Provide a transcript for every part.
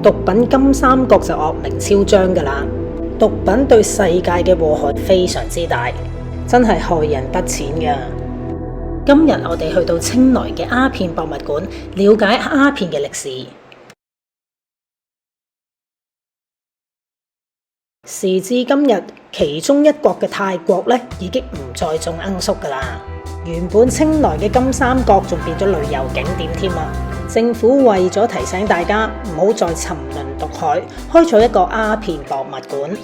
毒品金三角就惡名昭彰㗎喇。毒品對世界嘅禍害非常之大，真係害人不淺㗎。今日我哋去到清萊嘅鴉片博物館，了解鴉片嘅歷史。時至今日，其中一國嘅泰國咧已經唔再種罌粟㗎喇。原本清萊嘅金三角仲變咗旅遊景點添啊！政府為咗提醒大家唔好再沉淪毒海，開咗一個鴉片博物館。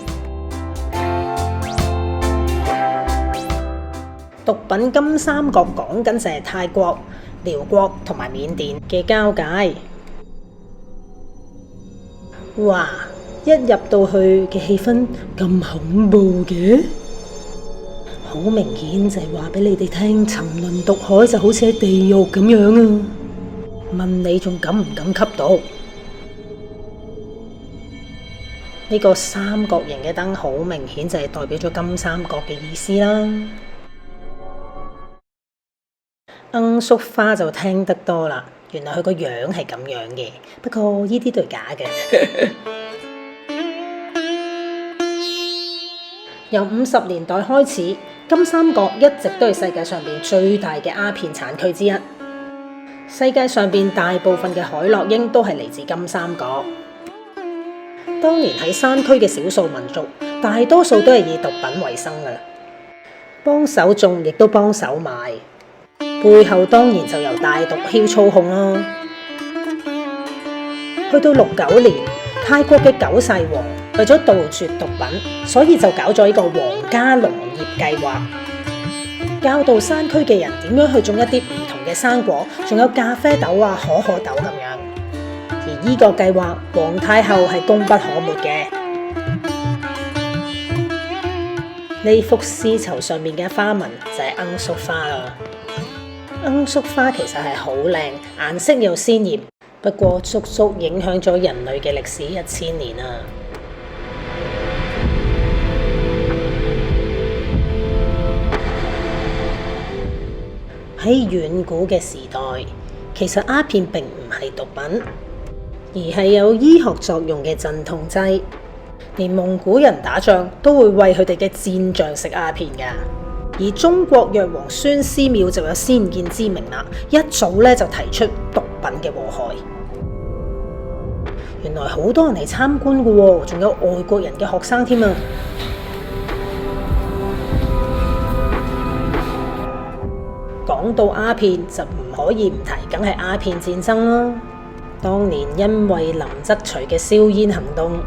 毒品金三角講緊就係泰國、寮國同埋緬甸嘅交界。哇！一入到去嘅氣氛咁恐怖嘅，好明顯就係話俾你哋聽，沉淪毒海就好似喺地獄咁樣啊！問你仲敢唔敢吸毒？呢個三角形嘅燈好明顯就係代表咗金三角嘅意思啦。罌粟花就聽得多啦，原來佢個樣係咁樣嘅，不過呢啲都係假嘅。由50年代開始，金三角一直都係世界上邊最大嘅鴉片產區之一。世界上邊大部分嘅海洛因都係嚟自金三角。當年喺山區嘅少數民族，大多數都係以毒品為生㗎，幫手種亦都幫手賣，背後當然就由大毒梟操控啦。去到69年，泰國嘅九世王為咗杜絕毒品，所以就搞咗呢個皇家農業計劃，教導山區嘅人點樣去種一啲唔同嘅生果，仲有咖啡豆啊、可可豆咁樣。而呢個計劃，皇太后係功不可沒嘅。呢幅絲綢上面嘅花紋就係罌粟花啦。罌粟花其實係好靚，顏色又鮮豔，不過足足影響咗人類嘅歷史1000年啊！喺遠古嘅時代，其實鴉片並唔係毒品，而係有醫學作用嘅鎮痛劑。連蒙古人打仗都會為佢哋嘅戰將食鴉片㗎。而中國藥王孫思邈就有先見之明啦，一早咧就提出毒品嘅禍害。原來好多人嚟參觀㗎喎，仲有外國人嘅學生添啊！講到鴉片就唔可以唔提，梗係鴉片戰爭啦。當年因為林則徐嘅燒煙行動，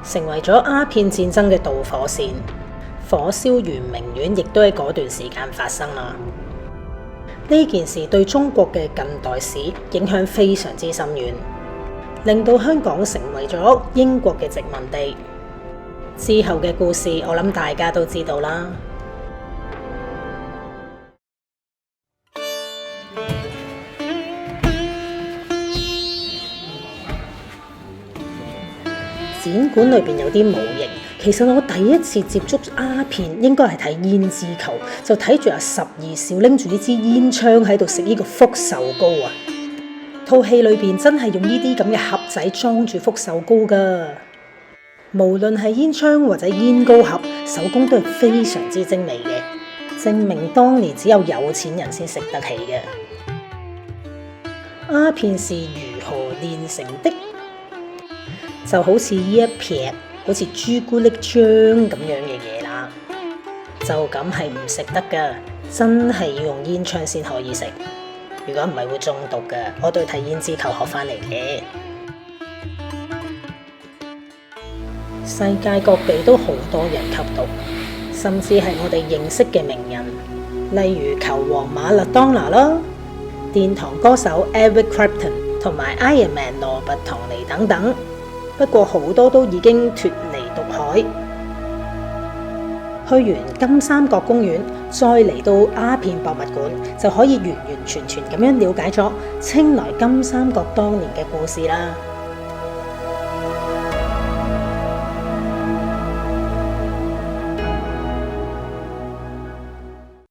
成為咗鴉片戰爭嘅導火線。火燒圓明園亦都喺嗰段時間發生啦。呢件事對中國嘅近代史影響非常之深遠，令到香港成為咗英國嘅殖民地。之後嘅故事我諗大家都知道啦。展館裏邊有啲模型，其實我第一次接觸鴉片應該係睇《胭脂扣》，就睇住阿12少拎住呢支煙槍喺度食呢個福壽膏啊！套戲裏邊真係用呢啲咁嘅盒仔裝住福壽膏噶，無論係煙槍或者煙膏盒，手工都係非常之精美嘅，證明當年只有有錢人先食得起嘅。鴉片是如何煉成的？就好似呢一撇好似朱古力漿咁樣嘅嘢啦，就咁係唔食得噶，真係要用煙槍先可以食。如果唔係會中毒噶，我都係睇胭脂扣學翻嚟嘅。世界各地都好多人吸毒，甚至係我哋認識嘅名人，例如球王馬勒當拿啦、殿堂歌手 Eric Clapton 同埋 Iron Man 羅拔唐尼等等。不過好多都已經脫離毒海。去完金三角公園，再嚟到鴉片博物館，就可以完完全全咁樣了解咗清萊金三角當年嘅故事啦。